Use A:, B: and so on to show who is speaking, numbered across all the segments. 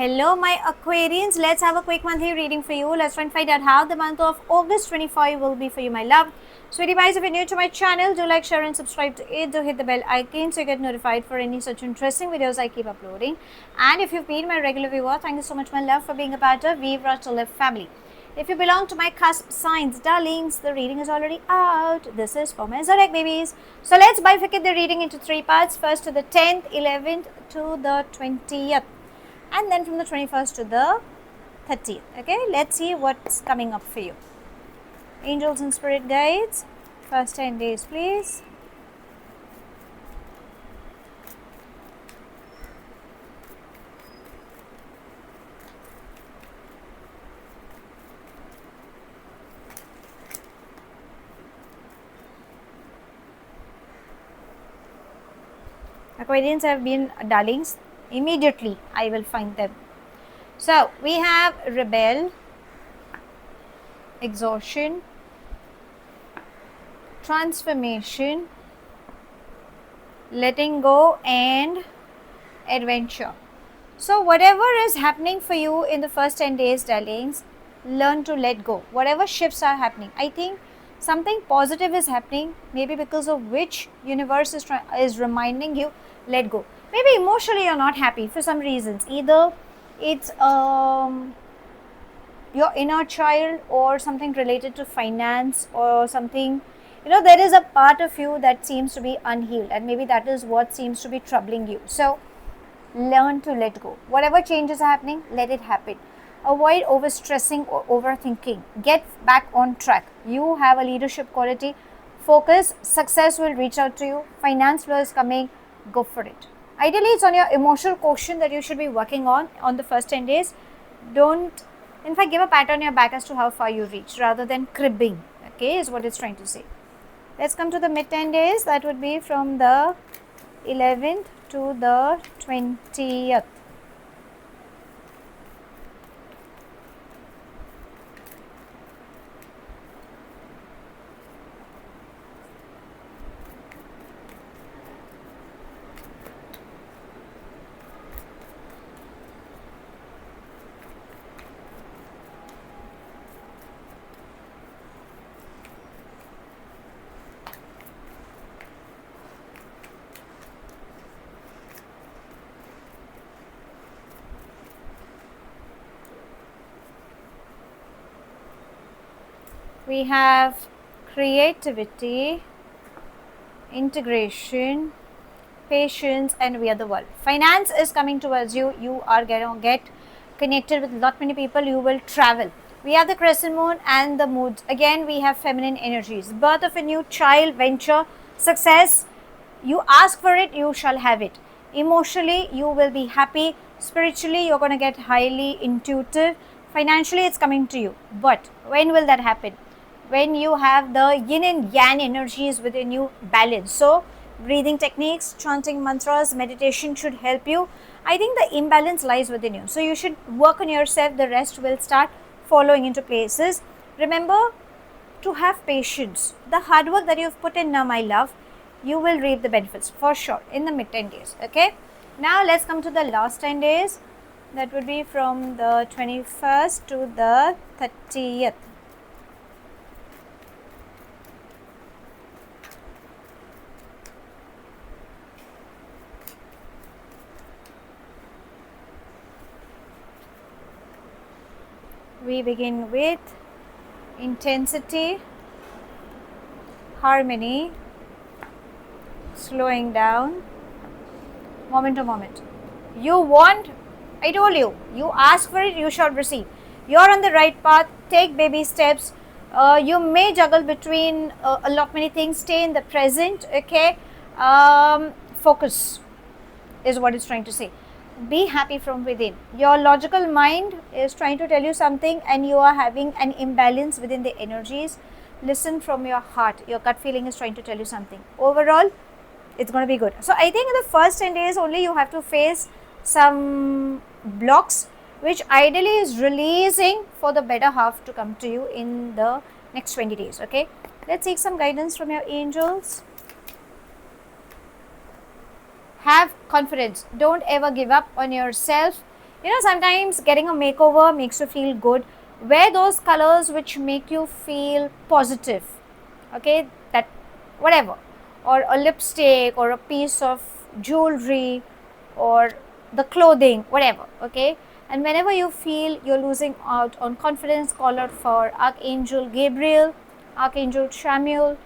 A: Hello my Aquarians, let's have a quick monthly reading for you. Let's try and find out how the month of August 25 will be for you, my love. Sweetie pies, if you're new to my channel, do like, share and subscribe to it. Do hit the bell icon so you get notified for any such interesting videos I keep uploading. And if you've been my regular viewer, thank you so much, my love, for being a part of Vibra to Live family. If you belong to my cusp signs, darlings, the reading is already out. This is for my zodiac babies. So let's bifurcate the reading into three parts. First to the 10th, 11th to the 20th. And then from the 21st to the 30th. Okay, let's see what's coming up for you. Angels and spirit guides, first 10 days, please. Aquarians have been darlings. Immediately I will find them. So we have rebel, exhaustion, transformation, letting go, and adventure. So whatever is happening for you in the first 10 days, darlings, learn to let go. Whatever shifts are happening, I think something positive is happening, maybe because of which universe is reminding you, let go. Maybe emotionally you're not happy for some reasons. Either it's your inner child or something related to finance or something. There is a part of you that seems to be unhealed, and maybe that is what seems to be troubling you. So learn to let go. Whatever changes are happening, let it happen. Avoid overstressing or overthinking. Get back on track. You have a leadership quality. Focus. Success will reach out to you. Finance flow is coming. Go for it. Ideally, it's on your emotional quotient that you should be working on the first 10 days. Don't, in fact, give a pat on your back as to how far you reached rather than cribbing. Okay, is what it's trying to say. Let's come to the mid 10 days. That would be from the 11th to the 20th. We have creativity, integration, patience, and we are the world. Finance is coming towards you. You are going to get connected with lot many people. You will travel. We have the crescent moon and the moods. Again, we have feminine energies. Birth of a new child, venture, success. You ask for it, you shall have it. Emotionally, you will be happy. Spiritually, you're going to get highly intuitive. Financially, it's coming to you. But when will that happen? When you have the yin and yang energies within you balanced. So breathing techniques, chanting mantras, meditation should help you. I think the imbalance lies within you. So you should work on yourself. The rest will start following into places. Remember to have patience. The hard work that you've put in now, my love, you will reap the benefits for sure in the mid 10 days. Okay. Now let's come to the last 10 days. That would be from the 21st to the 30th. We begin with intensity, harmony, slowing down, moment to moment. You want, I told you, you ask for it, you shall receive. You're on the right path. Take baby steps. You may juggle between a lot many things. Stay in the present. Okay, focus is what it's trying to say. Be happy from within. Your logical mind is trying to tell you something and you are having an imbalance within the energies. Listen from your heart. Your gut feeling is trying to tell you something. Overall, it's going to be good. So I think in the first 10 days only you have to face some blocks, which ideally is releasing for the better half to come to you in the next 20 days. Okay, let's seek some guidance from your angels. Have confidence. Don't ever give up on yourself. Sometimes getting a makeover makes you feel good. Wear those colors which make you feel positive. Okay, that whatever, or a lipstick, or a piece of jewelry, or the clothing, whatever. Okay, and whenever you feel you're losing out on confidence, call out for Archangel Gabriel, Archangel Samuel,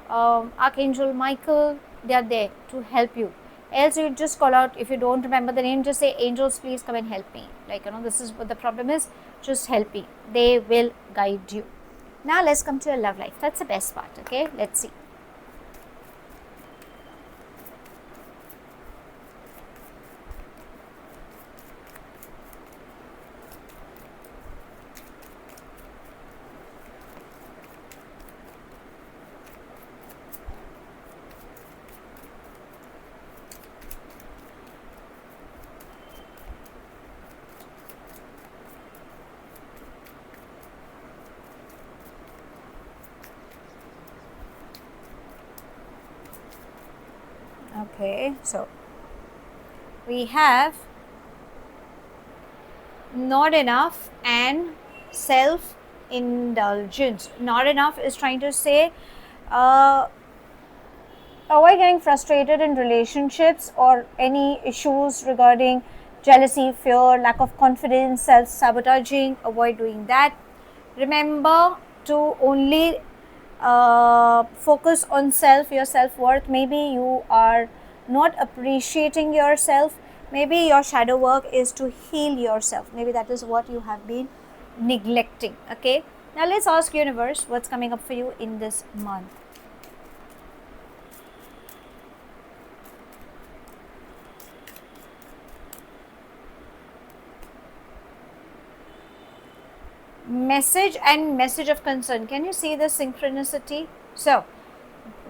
A: Archangel Michael. They are there to help you. Else you just call out, if you don't remember the name, just say, angels, please come and help me. Like, this is what the problem is, just help me. They will guide you. Now let's come to your love life. That's the best part. Okay, let's see. Okay, so we have not enough and self indulgence. Not enough is trying to say avoid getting frustrated in relationships or any issues regarding jealousy, fear, lack of confidence, self sabotaging. Avoid doing that. Remember to only focus on self, your self worth. Maybe you are not appreciating yourself. Maybe your shadow work is to heal yourself. Maybe that is what you have been neglecting. Okay, now let's ask universe what's coming up for you in this month. Message and message of concern. Can you see the synchronicity? So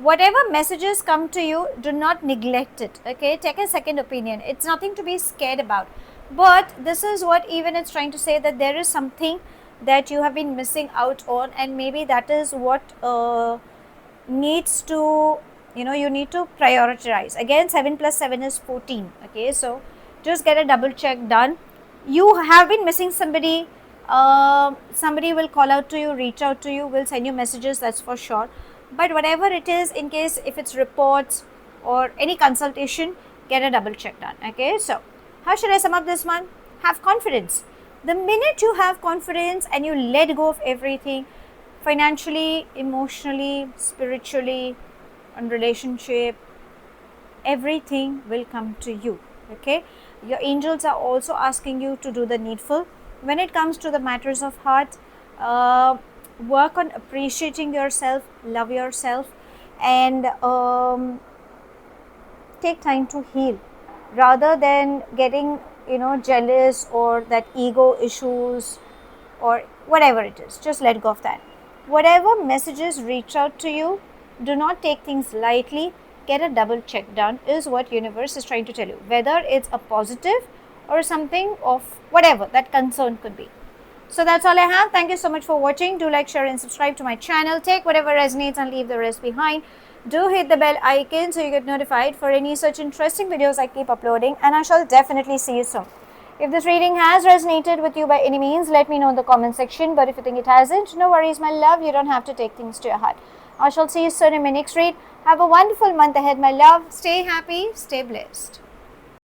A: whatever messages come to you, do not neglect it. Okay, take a second opinion. It's nothing to be scared about, but this is what even it's trying to say, that there is something that you have been missing out on, and maybe that is what needs to, you need to prioritize. Again, 7 plus 7 is 14. Okay, so just get a double check done. You have been missing somebody. Somebody will call out to you, reach out to you, will send you messages, that's for sure. But whatever it is, in case if it's reports or any consultation, get a double check done. Okay, so how should I sum up this month? Have confidence. The minute you have confidence and you let go of everything, financially, emotionally, spiritually, on relationship, everything will come to you. Okay, your angels are also asking you to do the needful. When it comes to the matters of heart, work on appreciating yourself, love yourself, and take time to heal, rather than getting jealous or that ego issues or whatever it is. Just let go of that. Whatever messages reach out to you, do not take things lightly. Get a double check done, is what universe is trying to tell you, whether it's a positive or something of whatever that concern could be. So that's all I have. Thank you so much for watching. Do like, share and subscribe to my channel. Take whatever resonates and leave the rest behind. Do hit the bell icon so you get notified for any such interesting videos I keep uploading, and I shall definitely see you soon. If this reading has resonated with you by any means, let me know in the comment section. But if you think it hasn't, no worries, my love. You don't have to take things to your heart. I shall see you soon in my next read. Have a wonderful month ahead, my love. Stay happy, stay blessed.